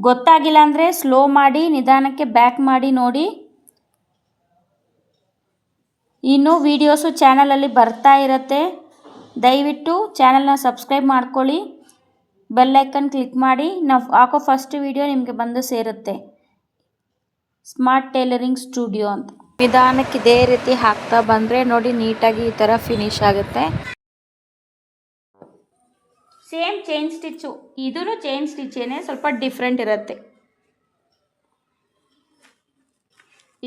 ಗೊತ್ತಾಗಿಲ್ಲ ಅಂದರೆ ಸ್ಲೋ ಮಾಡಿ ನಿಧಾನಕ್ಕೆ ಬ್ಯಾಕ್ ಮಾಡಿ ನೋಡಿ. ಇನ್ನೂ ವೀಡಿಯೋಸು ಚಾನಲಲ್ಲಿ ಬರ್ತಾ ಇರುತ್ತೆ. ದಯವಿಟ್ಟು ಚಾನಲ್ನ ಸಬ್ಸ್ಕ್ರೈಬ್ ಮಾಡ್ಕೊಳ್ಳಿ. ಬೆಲ್ ಐಕನ್ ಕ್ಲಿಕ್ ಮಾಡಿ. ನಾವು ಹಾಕೋ ಫಸ್ಟ್ ವೀಡಿಯೋ ನಿಮಗೆ ಬಂದು ಸೇರುತ್ತೆ. ಸ್ಮಾರ್ಟ್ ಟೈಲರಿಂಗ್ ಸ್ಟುಡಿಯೋ ಅಂತ ನಿಧಾನಕ್ಕೆ ಇದೇ ರೀತಿ ಹಾಕ್ತಾ ಬಂದರೆ ನೋಡಿ ನೀಟಾಗಿ ಈ ಥರ ಫಿನಿಶ್ ಆಗುತ್ತೆ. ಸೇಮ್ ಚೈನ್ ಸ್ಟಿಚ್ಚು, ಇದೂ ಚೈನ್ ಸ್ಟಿಚ್ಚೇನೆ, ಸ್ವಲ್ಪ ಡಿಫ್ರೆಂಟ್ ಇರುತ್ತೆ.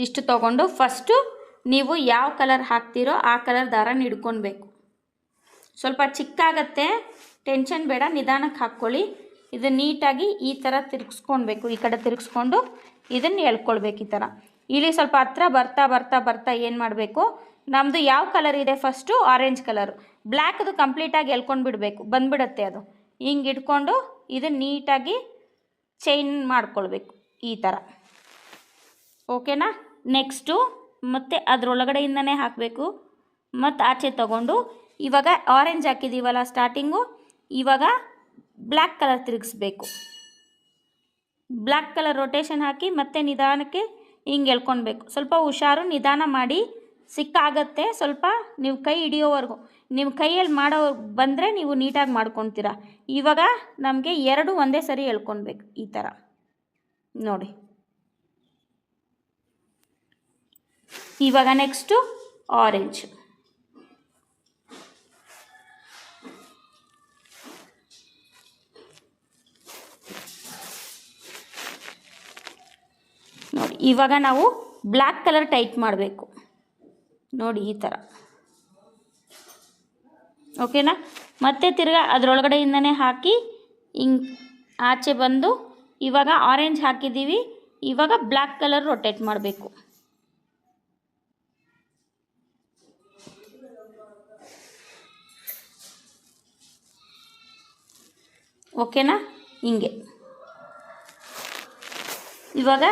ಇಷ್ಟು ತೊಗೊಂಡು ಫಸ್ಟು ನೀವು ಯಾವ ಕಲರ್ ಹಾಕ್ತೀರೋ ಆ ಕಲರ್ ದಾರನ ಹಿಡ್ಕೊಳ್ಬೇಕು. ಸ್ವಲ್ಪ ಚಿಕ್ಕಾಗತ್ತೆ, ಟೆನ್ಷನ್ ಬೇಡ, ನಿಧಾನಕ್ಕೆ ಹಾಕ್ಕೊಳ್ಳಿ. ಇದು ನೀಟಾಗಿ ಈ ಥರ ತಿರುಗಿಸ್ಕೊಳ್ಬೇಕು. ಈ ಕಡೆ ತಿರುಗಿಸ್ಕೊಂಡು ಇದನ್ನು ಎಳ್ಕೊಳ್ಬೇಕು ಈ ಥರ. ಇಲ್ಲಿ ಸ್ವಲ್ಪ ಹತ್ರ ಬರ್ತಾ ಏನು ಮಾಡಬೇಕು, ನಮ್ಮದು ಯಾವ ಕಲರ್ ಇದೆ ಫಸ್ಟು ಆರೆಂಜ್ ಕಲರು, ಬ್ಲ್ಯಾಕ್ದು ಕಂಪ್ಲೀಟಾಗಿ ಎಳ್ಕೊಂಡು ಬಿಡಬೇಕು, ಬಂದುಬಿಡುತ್ತೆ ಅದು. ಹಿಂಗೆ ಇಟ್ಕೊಂಡು ಇದನ್ನು ನೀಟಾಗಿ ಚೈನ್ ಮಾಡ್ಕೊಳ್ಬೇಕು ಈ ಥರ. ಓಕೆನಾ. ನೆಕ್ಸ್ಟು ಮತ್ತು ಅದರೊಳಗಡೆಯಿಂದನೇ ಹಾಕಬೇಕು. ಮತ್ತು ಆಚೆ ತಗೊಂಡು ಇವಾಗ ಆರೆಂಜ್ ಹಾಕಿದ್ದೀವಲ್ಲ ಸ್ಟಾರ್ಟಿಂಗು, ಇವಾಗ ಬ್ಲ್ಯಾಕ್ ಕಲರ್ ತಿರುಗಿಸ್ಬೇಕು. ಬ್ಲ್ಯಾಕ್ ಕಲರ್ ರೊಟೇಷನ್ ಹಾಕಿ ಮತ್ತೆ ನಿಧಾನಕ್ಕೆ ಹಿಂಗೆ ಎಳ್ಕೊಳ್ಬೇಕು. ಸ್ವಲ್ಪ ಹುಷಾರು, ನಿಧಾನ ಮಾಡಿ, ಸಿಕ್ಕಾಗತ್ತೆ. ಸ್ವಲ್ಪ ನೀವು ಕೈ ಹಿಡಿಯೋವರೆಗೂ, ನೀವು ಕೈಯಲ್ಲಿ ಮಾಡೋ ಬಂದರೆ ನೀವು ನೀಟಾಗಿ ಮಾಡ್ಕೊತೀರ. ಇವಾಗ ನಮಗೆ ಎರಡು ಒಂದೇ ಸರಿ ಎಳ್ಕೊಳ್ಬೇಕು ಈ ಥರ ನೋಡಿ. ಇವಾಗ ನೆಕ್ಸ್ಟು ಆರೆಂಜ್. ನೋಡಿ ಇವಾಗ ನಾವು ಬ್ಲ್ಯಾಕ್ ಕಲರ್ ಟೈಟ್ ಮಾಡಬೇಕು ನೋಡಿ ಈ ಥರ. ಓಕೆನಾ. ಮತ್ತೆ ತಿರ್ಗಾ ಅದರೊಳಗಡೆಯಿಂದನೇ ಹಾಕಿ ಹಿಂಗೆ ಆಚೆ ಬಂದು ಇವಾಗ ಆರೆಂಜ್ ಹಾಕಿದ್ದೀವಿ, ಇವಾಗ ಬ್ಲ್ಯಾಕ್ ಕಲರ್ ರೊಟೇಟ್ ಮಾಡಬೇಕು. ಓಕೆನಾ. ಹಿಂಗೆ ಇವಾಗ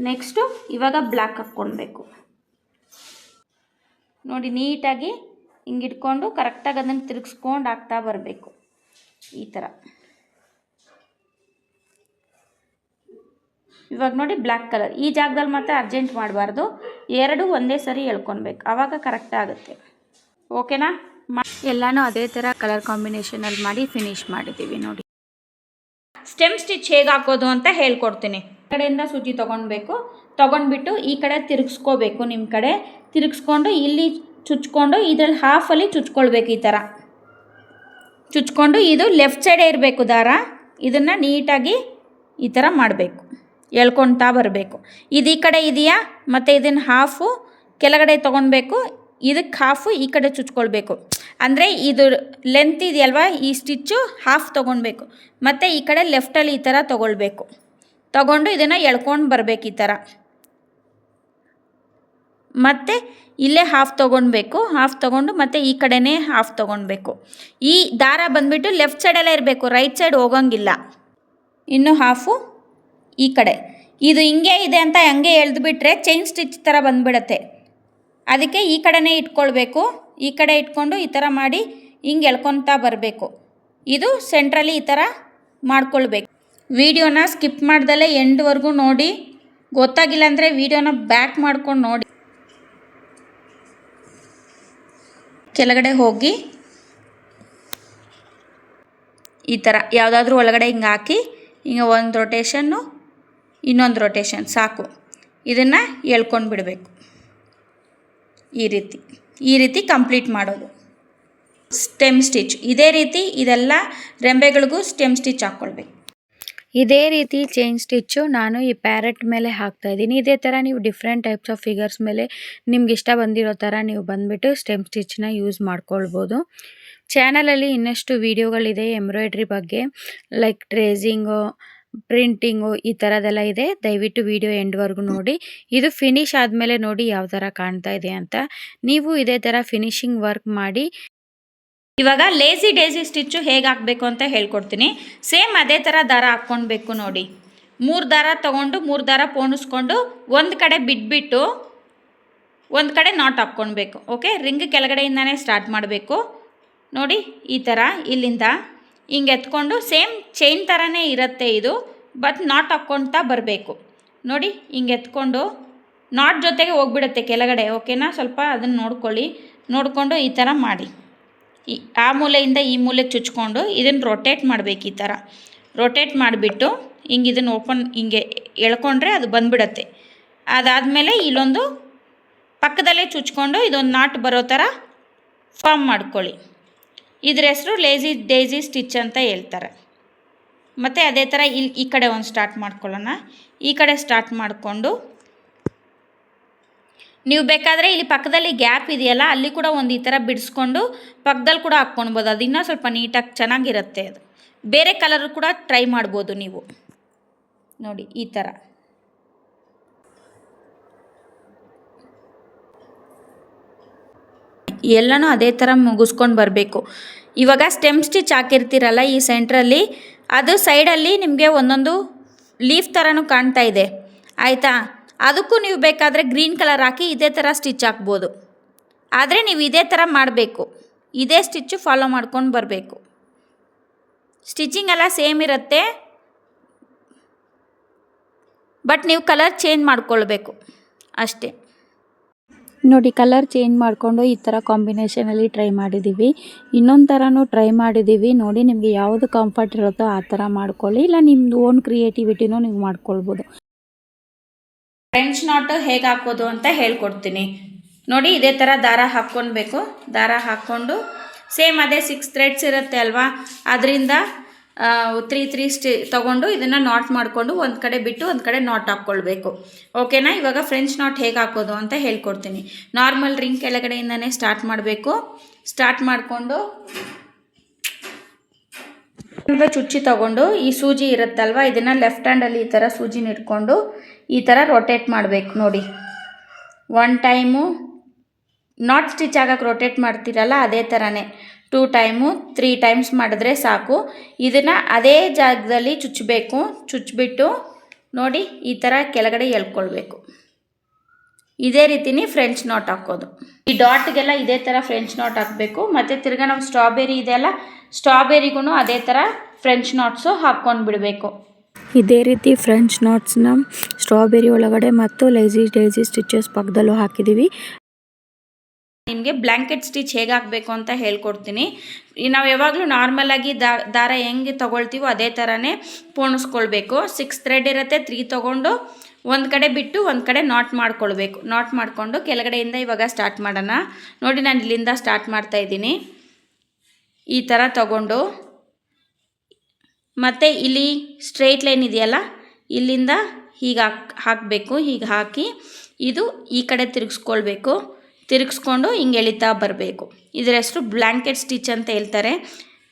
ನೆಕ್ಸ್ಟು ಇವಾಗ ಬ್ಲ್ಯಾಕ್ ಹಾಕ್ಕೊಳ್ಬೇಕು ನೋಡಿ. ನೀಟಾಗಿ ಹಿಂಗೆ ಇಟ್ಕೊಂಡು ಕರೆಕ್ಟಾಗಿ ಅದನ್ನು ತಿರುಗಿಸ್ಕೊಂಡು ಹಾಕ್ತಾ ಬರಬೇಕು ಈ ಥರ. ಇವಾಗ ನೋಡಿ ಬ್ಲ್ಯಾಕ್ ಕಲರ್ ಈ ಜಾಗದಲ್ಲಿ ಮಾತ್ರ ಅರ್ಜೆಂಟ್ ಮಾಡಬಾರ್ದು, ಎರಡು ಒಂದೇ ಸರಿ ಎಳ್ಕೊಳ್ಬೇಕು, ಆವಾಗ ಕರೆಕ್ಟ್ ಆಗುತ್ತೆ. ಓಕೆನಾ. ಎಲ್ಲನೂ ಅದೇ ಥರ ಕಲರ್ ಕಾಂಬಿನೇಷನಲ್ಲಿ ಮಾಡಿ ಫಿನಿಶ್ ಮಾಡಿದ್ದೀವಿ ನೋಡಿ. ಸ್ಟೆಮ್ ಸ್ಟಿಚ್ ಹೇಗೆ ಹಾಕೋದು ಅಂತ ಹೇಳ್ಕೊಡ್ತೀನಿ. ಕಡೆಯಿಂದ ಸೂಜಿ ತೊಗೊಂಡ್ಬಿಟ್ಟು ಈ ಕಡೆ ತಿರುಗಿಸ್ಕೋಬೇಕು. ನಿಮ್ಮ ಕಡೆ ತಿರುಗಿಸ್ಕೊಂಡು ಇಲ್ಲಿ ಚುಚ್ಕೊಂಡು ಇದರಲ್ಲಿ ಹಾಫಲ್ಲಿ ಚುಚ್ಕೊಳ್ಬೇಕು ಈ ಥರ ಚುಚ್ಕೊಂಡು. ಇದು ಲೆಫ್ಟ್ ಸೈಡೇ ಇರಬೇಕು ದಾರ. ಇದನ್ನು ನೀಟಾಗಿ ಈ ಥರ ಮಾಡಬೇಕು, ಎಳ್ಕೊಳ್ತಾ ಬರಬೇಕು. ಇದು ಈ ಕಡೆ ಇದೆಯಾ, ಮತ್ತು ಇದನ್ನು ಹಾಫು ಕೆಳಗಡೆ ತೊಗೊಳ್ಬೇಕು, ಇದಕ್ಕೆ ಹಾಫು ಈ ಕಡೆ ಚುಚ್ಕೊಳ್ಬೇಕು. ಅಂದರೆ ಇದು ಲೆಂತ್ ಇದೆಯಲ್ವಾ, ಈ ಸ್ಟಿಚ್ಚು ಹಾಫ್ ತೊಗೊಳ್ಬೇಕು. ಮತ್ತು ಈ ಕಡೆ ಲೆಫ್ಟಲ್ಲಿ ಈ ಥರ ತೊಗೊಳ್ಬೇಕು. ತೊಗೊಂಡು ಇದನ್ನು ಎಳ್ಕೊಂಡು ಬರಬೇಕು ಈ ಥರ. ಮತ್ತು ಇಲ್ಲೇ ಹಾಫ್ ತೊಗೊಳ್ಬೇಕು. ಹಾಫ್ ತೊಗೊಂಡು ಮತ್ತು ಈ ಕಡೆನೇ ಹಾಫ್ ತೊಗೊಳ್ಬೇಕು. ಈ ದಾರ ಬಂದುಬಿಟ್ಟು ಲೆಫ್ಟ್ ಸೈಡಲ್ಲೇ ಇರಬೇಕು, ರೈಟ್ ಸೈಡ್ ಹೋಗೋಂಗಿಲ್ಲ. ಇನ್ನು ಹಾಫು ಈ ಕಡೆ. ಇದು ಹಿಂಗೆ ಇದೆ ಅಂತ ಹಂಗೆ ಎಳೆದುಬಿಟ್ರೆ ಚೈನ್ ಸ್ಟಿಚ್ ಥರ ಬಂದುಬಿಡತ್ತೆ. ಅದಕ್ಕೆ ಈ ಕಡೆನೇ ಇಟ್ಕೊಳ್ಬೇಕು. ಈ ಕಡೆ ಇಟ್ಕೊಂಡು ಈ ಥರ ಮಾಡಿ ಹಿಂಗೆ ಎಳ್ಕೊತಾ ಬರಬೇಕು. ಇದು ಸೆಂಟ್ರಲ್ಲಿ ಈ ಥರ ಮಾಡ್ಕೊಳ್ಬೇಕು. ವಿಡಿಯೋನ ಸ್ಕಿಪ್ ಮಾಡ್ದಲೇ ಎಂಡ್ವರೆಗೂ ನೋಡಿ. ಗೊತ್ತಾಗಿಲ್ಲ ಅಂದರೆ ವಿಡಿಯೋನ ಬ್ಯಾಕ್ ಮಾಡ್ಕೊಂಡು ನೋಡಿ. ಕೆಳಗಡೆ ಹೋಗಿ ಈ ಥರ ಯಾವುದಾದ್ರೂ ಒಳಗಡೆ ಹಿಂಗೆ ಹಾಕಿ ಹಿಂಗೆ ಒಂದು ರೊಟೇಷನ್ನು ಇನ್ನೊಂದು ರೊಟೇಷನ್ ಸಾಕು. ಇದನ್ನು ಎಳ್ಕೊಂಡು ಬಿಡಬೇಕು. ಈ ರೀತಿ ಕಂಪ್ಲೀಟ್ ಮಾಡೋದು. ಸ್ಟೆಮ್ ಸ್ಟಿಚ್ ಇದೇ ರೀತಿ ಇದೆಲ್ಲ ರೆಂಬೆಗಳಿಗೂ ಸ್ಟೆಮ್ ಸ್ಟಿಚ್ ಹಾಕ್ಕೊಳ್ಬೇಕು. ಇದೇ ರೀತಿ ಚೈನ್ ಸ್ಟಿಚ್ಚು ನಾನು ಈ ಪ್ಯಾರೆಟ್ ಮೇಲೆ ಹಾಕ್ತಾಯಿದ್ದೀನಿ. ಇದೇ ಥರ ನೀವು ಡಿಫ್ರೆಂಟ್ ಟೈಪ್ಸ್ ಆಫ್ ಫಿಗರ್ಸ್ ಮೇಲೆ ನಿಮ್ಗೆ ಇಷ್ಟ ಬಂದಿರೋ ಥರ ನೀವು ಬಂದುಬಿಟ್ಟು ಸ್ಟೆಮ್ ಸ್ಟಿಚ್ನ ಯೂಸ್ ಮಾಡ್ಕೊಳ್ಬೋದು. ಚಾನಲಲ್ಲಿ ಇನ್ನಷ್ಟು ವೀಡಿಯೋಗಳಿದೆ ಎಂಬ್ರಾಯ್ಡ್ರಿ ಬಗ್ಗೆ, ಲೈಕ್ ಟ್ರೇಸಿಂಗು, ಪ್ರಿಂಟಿಂಗು, ಈ ಥರದ್ದೆಲ್ಲ ಇದೆ. ದಯವಿಟ್ಟು ವಿಡಿಯೋ ಎಂಡ್ವರೆಗೂ ನೋಡಿ. ಇದು ಫಿನಿಶ್ ಆದಮೇಲೆ ನೋಡಿ ಯಾವ ಥರ ಕಾಣ್ತಾ ಇದೆ ಅಂತ. ನೀವು ಇದೇ ಥರ ಫಿನಿಶಿಂಗ್ ವರ್ಕ್ ಮಾಡಿ. ಇವಾಗ ಲೇಸಿ ಡೇಸಿ ಸ್ಟಿಚ್ಚು ಹೇಗೆ ಹಾಕಬೇಕು ಅಂತ ಹೇಳ್ಕೊಡ್ತೀನಿ. ಸೇಮ್ ಅದೇ ಥರ ದಾರ ಹಾಕ್ಕೊಳ್ಬೇಕು ನೋಡಿ. 3 ದಾರ ತೊಗೊಂಡು 3 ದಾರ ಪೋಣಿಸ್ಕೊಂಡು ಒಂದು ಕಡೆ ಬಿಟ್ಬಿಟ್ಟು ಒಂದು ಕಡೆ ನಾಟ್ ಹಾಕ್ಕೊಳ್ಬೇಕು. ಓಕೆ, ರಿಂಗ್ ಕೆಳಗಡೆಯಿಂದನೇ ಸ್ಟಾರ್ಟ್ ಮಾಡಬೇಕು ನೋಡಿ. ಈ ಥರ ಇಲ್ಲಿಂದ ಹಿಂಗೆ ಎತ್ಕೊಂಡು ಸೇಮ್ ಚೈನ್ ಥರನೇ ಇರುತ್ತೆ ಇದು, ಬಟ್ ನಾಟ್ ಹಾಕ್ಕೊಳ್ತಾ ಬರಬೇಕು ನೋಡಿ. ಹಿಂಗೆ ಎತ್ಕೊಂಡು ನಾಟ್ ಜೊತೆಗೆ ಹೋಗ್ಬಿಡುತ್ತೆ ಕೆಳಗಡೆ. ಓಕೆನಾ, ಸ್ವಲ್ಪ ಅದನ್ನು ನೋಡಿಕೊಂಡು ಈ ಥರ ಮಾಡಿ. ಆ ಮೂಲೆಯಿಂದ ಈ ಮೂಲೆಗೆ ಚುಚ್ಕೊಂಡು ಇದನ್ನು ರೊಟೇಟ್ ಮಾಡಬೇಕು. ಈ ಥರ ರೊಟೇಟ್ ಮಾಡಿಬಿಟ್ಟು ಹಿಂಗೆ ಇದನ್ನು ಓಪನ್ ಹಿಂಗೆ ಎಳ್ಕೊಂಡ್ರೆ ಅದು ಬಂದುಬಿಡತ್ತೆ. ಅದಾದಮೇಲೆ ಇಲ್ಲೊಂದು ಪಕ್ಕದಲ್ಲೇ ಚುಚ್ಕೊಂಡು ಇದೊಂದು ನಾಟ್ ಬರೋ ಥರ ಫಾರ್ಮ್ ಮಾಡ್ಕೊಳ್ಳಿ. ಇದ್ರ ಹೆಸರು ಲೇಸಿ ಡೇಸಿ ಸ್ಟಿಚ್ ಅಂತ ಹೇಳ್ತಾರೆ. ಮತ್ತು ಅದೇ ಥರ ಇಲ್ಲಿ ಈ ಕಡೆ ಒಂದು ಸ್ಟಾರ್ಟ್ ಮಾಡ್ಕೊಳ್ಳೋಣ. ಈ ಕಡೆ ಸ್ಟಾರ್ಟ್ ಮಾಡಿಕೊಂಡು ನೀವು ಬೇಕಾದರೆ ಇಲ್ಲಿ ಪಕ್ಕದಲ್ಲಿ ಗ್ಯಾಪ್ ಇದೆಯಲ್ಲ, ಅಲ್ಲಿ ಕೂಡ ಒಂದು ಈ ಥರ ಬಿಡಿಸ್ಕೊಂಡು ಪಕ್ಕದಲ್ಲಿ ಕೂಡ ಹಾಕ್ಕೊಳ್ಬೋದು. ಅದು ಇನ್ನೂ ಸ್ವಲ್ಪ ನೀಟಾಗಿ ಚೆನ್ನಾಗಿರುತ್ತೆ. ಅದು ಬೇರೆ ಕಲರ್ ಕೂಡ ಟ್ರೈ ಮಾಡ್ಬೋದು ನೀವು ನೋಡಿ. ಈ ಥರ ಎಲ್ಲನೂ ಅದೇ ಥರ ಮುಗಿಸ್ಕೊಂಡು ಬರಬೇಕು. ಇವಾಗ ಸ್ಟೆಮ್ ಸ್ಟಿಚ್ ಹಾಕಿರ್ತೀರಲ್ಲ ಈ ಸೆಂಟ್ರಲ್ಲಿ, ಅದು ಸೈಡಲ್ಲಿ ನಿಮಗೆ ಒಂದೊಂದು ಲೀಫ್ ಥರನೂ ಕಾಣ್ತಾ ಇದೆ ಆಯಿತಾ. ಅದಕ್ಕೂ ನೀವು ಬೇಕಾದರೆ ಗ್ರೀನ್ ಕಲರ್ ಹಾಕಿ ಇದೇ ಥರ ಸ್ಟಿಚ್ ಹಾಕ್ಬೋದು. ಆದರೆ ನೀವು ಇದೇ ಥರ ಮಾಡಬೇಕು. ಇದೇ ಸ್ಟಿಚ್ಚು ಫಾಲೋ ಮಾಡ್ಕೊಂಡು ಬರಬೇಕು. ಸ್ಟಿಚಿಂಗ್ ಎಲ್ಲ ಸೇಮ್ ಇರುತ್ತೆ, ಬಟ್ ನೀವು ಕಲರ್ ಚೇಂಜ್ ಮಾಡ್ಕೊಳ್ಬೇಕು ಅಷ್ಟೇ. ನೋಡಿ, ಕಲರ್ ಚೇಂಜ್ ಮಾಡಿಕೊಂಡು ಈ ಥರ ಕಾಂಬಿನೇಷನಲ್ಲಿ ಟ್ರೈ ಮಾಡಿದ್ದೀವಿ. ಇನ್ನೊಂದು ಥರನೂ ಟ್ರೈ ಮಾಡಿದ್ದೀವಿ. ನೋಡಿ, ನಿಮಗೆ ಯಾವುದು ಕಂಫರ್ಟ್ ಇರುತ್ತೋ ಆ ಥರ ಮಾಡ್ಕೊಳ್ಳಿ, ಇಲ್ಲ ನಿಮ್ಮದು ಓನ್ ಕ್ರಿಯೇಟಿವಿಟಿನೂ ನೀವು ಮಾಡ್ಕೊಳ್ಬೋದು. ಫ್ರೆಂಚ್ ನಾಟ್ ಹೇಗೆ ಹಾಕೋದು ಅಂತ ಹೇಳ್ಕೊಡ್ತೀನಿ ನೋಡಿ. ಇದೇ ಥರ ದಾರ ಹಾಕ್ಕೊಳ್ಬೇಕು. ದಾರ ಹಾಕ್ಕೊಂಡು ಸೇಮ್ ಅದೇ 6 ಥ್ರೆಡ್ಸ್ ಇರುತ್ತೆ ಅಲ್ವಾ, ಅದರಿಂದ 3 ತೊಗೊಂಡು ಇದನ್ನು ನಾಟ್ ಮಾಡಿಕೊಂಡು ಒಂದು ಕಡೆ ಬಿಟ್ಟು ಒಂದು ಕಡೆ ನಾಟ್ ಹಾಕ್ಕೊಳ್ಬೇಕು. ಓಕೆನಾ. ಇವಾಗ ಫ್ರೆಂಚ್ ನಾಟ್ ಹೇಗೆ ಹಾಕೋದು ಅಂತ ಹೇಳ್ಕೊಡ್ತೀನಿ. ನಾರ್ಮಲ್ ರಿಂಗ್ ಕೆಳಗಡೆಯಿಂದನೇ ಸ್ಟಾರ್ಟ್ ಮಾಡಬೇಕು. ಸ್ಟಾರ್ಟ್ ಮಾಡಿಕೊಂಡು ಚುಚ್ಚಿ ತೊಗೊಂಡು ಈ ಸೂಜಿ ಇರುತ್ತಲ್ವ, ಇದನ್ನು ಲೆಫ್ಟ್ ಹ್ಯಾಂಡಲ್ಲಿ ಈ ಥರ ಸೂಜಿನ ಇಟ್ಕೊಂಡು ಈ ಥರ ರೊಟೇಟ್ ಮಾಡಬೇಕು ನೋಡಿ. 1 ಟೈಮು ನಾಟ್ ಸ್ಟಿಚ್ ಆಗಕ್ಕೆ ರೊಟೇಟ್ ಮಾಡ್ತೀರಲ್ಲ ಅದೇ ಥರನೇ 2 ಟೈಮು 3 ಟೈಮ್ಸ್ ಮಾಡಿದ್ರೆ ಸಾಕು. ಇದನ್ನು ಅದೇ ಜಾಗದಲ್ಲಿ ಚುಚ್ಚಬೇಕು. ಚುಚ್ಚಿಬಿಟ್ಟು ನೋಡಿ ಈ ಥರ ಕೆಳಗಡೆ ಎಳ್ಕೊಳ್ಬೇಕು. ಇದೇ ರೀತಿನೇ ಫ್ರೆಂಚ್ ನಾಟ್ ಹಾಕೋದು. ಈ ಡಾಟ್ಗೆಲ್ಲ ಇದೇ ಥರ ಫ್ರೆಂಚ್ ನಾಟ್ ಹಾಕಬೇಕು. ಮತ್ತು ತಿರ್ಗಾ ನಮ್ಮ ಸ್ಟ್ರಾಬೆರಿ ಇದೆಯಲ್ಲ, ಸ್ಟ್ರಾಬೆರಿಗೂ ಅದೇ ಥರ ಫ್ರೆಂಚ್ ನಾಟ್ಸು ಹಾಕ್ಕೊಂಡು ಬಿಡಬೇಕು. ಇದೇ ರೀತಿ ಫ್ರೆಂಚ್ ನಾಟ್ಸ್ನ ಸ್ಟ್ರಾಬೆರಿ ಒಳಗಡೆ ಮತ್ತು ಲೇಸಿ ಡೇಸಿ ಸ್ಟಿಚಸ್ ಪಕ್ಕದಲ್ಲೂ ಹಾಕಿದ್ದೀವಿ. ನಿಮಗೆ ಬ್ಲ್ಯಾಂಕೆಟ್ ಸ್ಟಿಚ್ ಹೇಗೆ ಹಾಕಬೇಕು ಅಂತ ಹೇಳ್ಕೊಡ್ತೀನಿ. ನಾವು ಯಾವಾಗಲೂ ನಾರ್ಮಲಾಗಿ ದಾರ ಹೆಂಗೆ ತೊಗೊಳ್ತೀವೋ ಅದೇ ಥರನೇ ಪೋಣಿಸ್ಕೊಳ್ಬೇಕು. 6 ಥ್ರೆಡ್ ಇರುತ್ತೆ, 3 ತೊಗೊಂಡು ಒಂದು ಕಡೆ ಬಿಟ್ಟು ಒಂದು ಕಡೆ ನಾಟ್ ಮಾಡ್ಕೊಳ್ಬೇಕು. ನಾಟ್ ಮಾಡಿಕೊಂಡು ಕೆಳಗಡೆಯಿಂದ ಇವಾಗ ಸ್ಟಾರ್ಟ್ ಮಾಡೋಣ ನೋಡಿ. ನಾನು ಇಲ್ಲಿಂದ ಸ್ಟಾರ್ಟ್ ಮಾಡ್ತಾಯಿದ್ದೀನಿ. ಈ ಥರ ತೊಗೊಂಡು ಮತ್ತು ಇಲ್ಲಿ ಸ್ಟ್ರೈಟ್ ಲೈನ್ ಇದೆಯಲ್ಲ, ಇಲ್ಲಿಂದ ಹೀಗೆ ಹಾಕಬೇಕು. ಹೀಗೆ ಹಾಕಿ ಇದು ಈ ಕಡೆ ತಿರುಗಿಸ್ಕೊಳ್ಬೇಕು. ತಿರುಗಿಸ್ಕೊಂಡು ಹಿಂಗೆ ಎಳಿತಾ ಬರಬೇಕು. ಇದರ ಹೆಸರು ಬ್ಲ್ಯಾಂಕೆಟ್ ಸ್ಟಿಚ್ ಅಂತ ಹೇಳ್ತಾರೆ.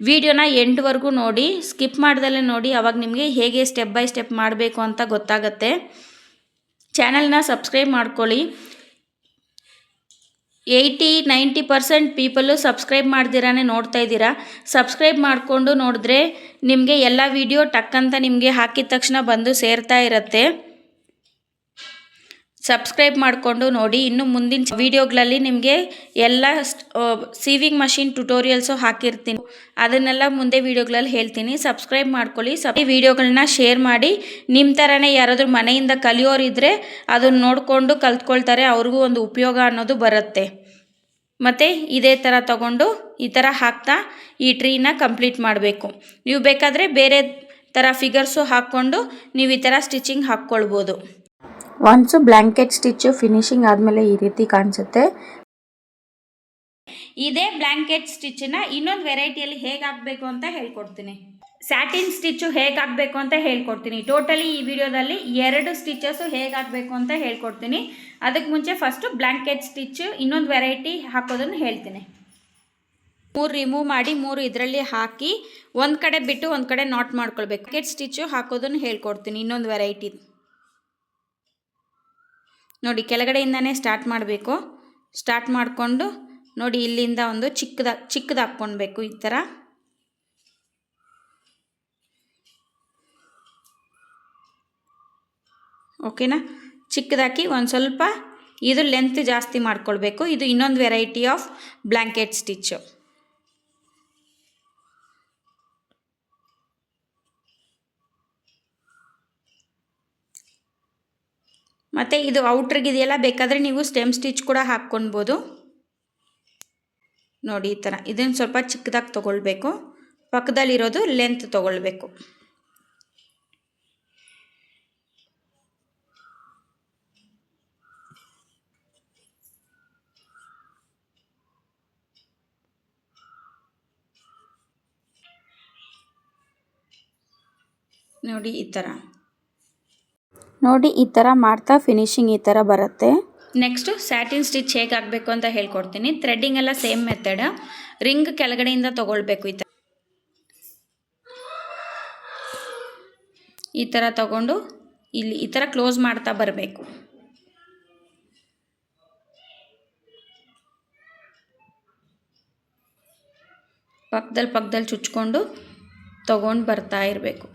ವಿಡಿಯೋನ ಎಂಡ್ವರೆಗೂ ನೋಡಿ, ಸ್ಕಿಪ್ ಮಾಡ್ದಲ್ಲೇ ನೋಡಿ, ಆವಾಗ ನಿಮಗೆ ಹೇಗೆ ಸ್ಟೆಪ್ ಬೈ ಸ್ಟೆಪ್ ಮಾಡಬೇಕು ಅಂತ ಗೊತ್ತಾಗುತ್ತೆ. ಚಾನಲ್ನ ಸಬ್ಸ್ಕ್ರೈಬ್ ಮಾಡ್ಕೊಳ್ಳಿ. 80-90% ಪೀಪಲ್ಲು ಸಬ್ಸ್ಕ್ರೈಬ್ ಮಾಡ್ದಿರಾನೆ ನೋಡ್ತಾ ಇದ್ದೀರಾ. ಸಬ್ಸ್ಕ್ರೈಬ್ ಮಾಡಿಕೊಂಡು ನೋಡಿದ್ರೆ ನಿಮಗೆ ಎಲ್ಲ ವಿಡಿಯೋ ಟಕ್ಕಂತ ನಿಮಗೆ ಹಾಕಿದ ತಕ್ಷಣ ಬಂದು ಸೇರ್ತಾ ಇರುತ್ತೆ. ಸಬ್ಸ್ಕ್ರೈಬ್ ಮಾಡಿಕೊಂಡು ನೋಡಿ. ಇನ್ನು ಮುಂದಿನ ವಿಡಿಯೋಗಳಲ್ಲಿ ನಿಮಗೆ ಎಲ್ಲ ಸೀವಿಂಗ್ ಮಷಿನ್ ಟ್ಯುಟೋರಿಯಲ್ಸು ಹಾಕಿರ್ತೀನಿ, ಅದನ್ನೆಲ್ಲ ಮುಂದೆ ವಿಡಿಯೋಗಳಲ್ಲಿ ಹೇಳ್ತೀನಿ. ಸಬ್ಸ್ಕ್ರೈಬ್ ಮಾಡ್ಕೊಳ್ಳಿ. ವಿಡಿಯೋಗಳನ್ನ ಶೇರ್ ಮಾಡಿ. ನಿಮ್ಮ ಥರನೇ ಯಾರಾದರೂ ಮನೆಯಿಂದ ಕಲಿಯೋರಿದ್ದರೆ ಅದನ್ನು ನೋಡಿಕೊಂಡು ಕಲ್ತ್ಕೊಳ್ತಾರೆ, ಅವ್ರಿಗೂ ಒಂದು ಉಪಯೋಗ ಅನ್ನೋದು ಬರುತ್ತೆ. ಮತ್ತು ಇದೇ ಥರ ತಗೊಂಡು ಈ ಥರ ಹಾಕ್ತಾ ಈ ಟ್ರೀನ ಕಂಪ್ಲೀಟ್ ಮಾಡಬೇಕು. ನೀವು ಬೇಕಾದರೆ ಬೇರೆ ಥರ ಫಿಗರ್ಸು ಹಾಕ್ಕೊಂಡು ನೀವು ಈ ಥರ ಸ್ಟಿಚಿಂಗ್ ಹಾಕ್ಕೊಳ್ಬೋದು. ಒನ್ಸು ಬ್ಲ್ಯಾಂಕೆಟ್ ಸ್ಟಿಚ್ಚು ಫಿನಿಶಿಂಗ್ ಆದಮೇಲೆ ಈ ರೀತಿ ಕಾಣಿಸುತ್ತೆ. ಇದೇ ಬ್ಲ್ಯಾಂಕೆಟ್ ಸ್ಟಿಚ್ಚನ್ನ ಇನ್ನೊಂದು ವೆರೈಟಿಯಲ್ಲಿ ಹೇಗೆ ಹಾಕಬೇಕು ಅಂತ ಹೇಳ್ಕೊಡ್ತೀನಿ. ಸ್ಯಾಟಿನ್ ಸ್ಟಿಚ್ಚು ಹೇಗೆ ಹಾಕಬೇಕು ಅಂತ ಹೇಳ್ಕೊಡ್ತೀನಿ. ಟೋಟಲಿ ಈ ವಿಡಿಯೋದಲ್ಲಿ 2 ಸ್ಟಿಚಸ್ಸು ಹೇಗೆ ಹಾಕಬೇಕು ಅಂತ ಹೇಳ್ಕೊಡ್ತೀನಿ. ಅದಕ್ಕೆ ಮುಂಚೆ ಫಸ್ಟು ಬ್ಲ್ಯಾಂಕೆಟ್ ಸ್ಟಿಚ್ಚು ಇನ್ನೊಂದು ವೆರೈಟಿ ಹಾಕೋದನ್ನು ಹೇಳ್ತೀನಿ. 3 ರಿಮೂವ್ ಮಾಡಿ 3 ಇದರಲ್ಲಿ ಹಾಕಿ ಒಂದು ಕಡೆ ಬಿಟ್ಟು ಒಂದು ಕಡೆ ನಾಟ್ ಮಾಡ್ಕೊಳ್ಬೇಕು. ಬ್ಲ್ಯಾಂಕೆಟ್ ಸ್ಟಿಚ್ಚು ಹಾಕೋದನ್ನು ಹೇಳ್ಕೊಡ್ತೀನಿ ಇನ್ನೊಂದು ವೆರೈಟಿ. ನೋಡಿ, ಕೆಳಗಡೆಯಿಂದನೇ ಸ್ಟಾರ್ಟ್ ಮಾಡಬೇಕು. ಸ್ಟಾರ್ಟ್ ಮಾಡಿಕೊಂಡು ನೋಡಿ ಇಲ್ಲಿಂದ ಒಂದು ಚಿಕ್ಕದು ಹಾಕ್ಕೊಳ್ಬೇಕು ಈ ಥರ. ಓಕೆನಾ? ಚಿಕ್ಕದಾಕಿ ಒಂದು ಸ್ವಲ್ಪ ಇದು ಲೆಂತ್ ಜಾಸ್ತಿ ಮಾಡ್ಕೊಳ್ಬೇಕು. ಇದು ಇನ್ನೊಂದು ವೆರೈಟಿ ಆಫ್ ಬ್ಲ್ಯಾಂಕೆಟ್ ಸ್ಟಿಚ್ಚು. ಮತ್ತು ಇದು ಔಟ್ರಿಗಿದೆಯಲ್ಲ, ಬೇಕಾದರೆ ನೀವು ಸ್ಟೆಮ್ ಸ್ಟಿಚ್ ಕೂಡ ಹಾಕ್ಕೊಳ್ಬೋದು. ನೋಡಿ ಈ ಥರ ಇದನ್ನು ಸ್ವಲ್ಪ ಚಿಕ್ಕದಾಗಿ ತೊಗೊಳ್ಬೇಕು. ಪಕ್ಕದಲ್ಲಿರೋದು ಲೆಂತ್ ತೊಗೊಳ್ಬೇಕು. ನೋಡಿ ಈ ಥರ. ನೋಡಿ ಈ ಥರ ಮಾಡ್ತಾ ಫಿನಿಶಿಂಗ್ ಈ ಥರ ಬರುತ್ತೆ. ನೆಕ್ಸ್ಟು ಸ್ಯಾಟಿನ್ ಸ್ಟಿಚ್ ಹೇಗೆ ಹಾಕಬೇಕು ಅಂತ ಹೇಳ್ಕೊಡ್ತೀನಿ. ಥ್ರೆಡ್ಡಿಂಗ್ ಎಲ್ಲ ಸೇಮ್ ಮೆಥಡ್. ರಿಂಗ್ ಕೆಳಗಡೆಯಿಂದ ತೊಗೊಳ್ಬೇಕು. ಈ ಥರ ತಗೊಂಡು ಇಲ್ಲಿ ಈ ಥರ ಕ್ಲೋಸ್ ಮಾಡ್ತಾ ಬರಬೇಕು. ಪಕ್ಕದಲ್ಲಿ ಚುಚ್ಕೊಂಡು ತಗೊಂಡು ಬರ್ತಾ ಇರಬೇಕು.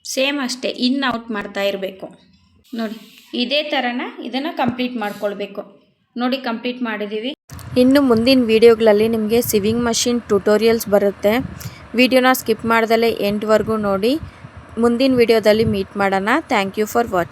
ಸೇಮ್ ಅಷ್ಟೇ, ಇನ್ ಔಟ್ ಮಾಡ್ತಾ ಇರಬೇಕು. ನೋಡಿ ಇದೇ ಥರನ ಇದನ್ನು ಕಂಪ್ಲೀಟ್ ಮಾಡ್ಕೊಳ್ಬೇಕು. ನೋಡಿ ಕಂಪ್ಲೀಟ್ ಮಾಡಿದ್ದೀವಿ. ಇನ್ನು ಮುಂದಿನ ವೀಡಿಯೋಗಳಲ್ಲಿ ನಿಮಗೆ ಸಿವಿಂಗ್ ಮಷಿನ್ ಟ್ಯುಟೋರಿಯಲ್ಸ್ ಬರುತ್ತೆ. ವಿಡಿಯೋನ ಸ್ಕಿಪ್ ಮಾಡ್ದಲೇ ಎಂಡ್ವರೆಗೂ ನೋಡಿ. ಮುಂದಿನ ವೀಡಿಯೋದಲ್ಲಿ ಮೀಟ್ ಮಾಡೋಣ. Thank you for watching.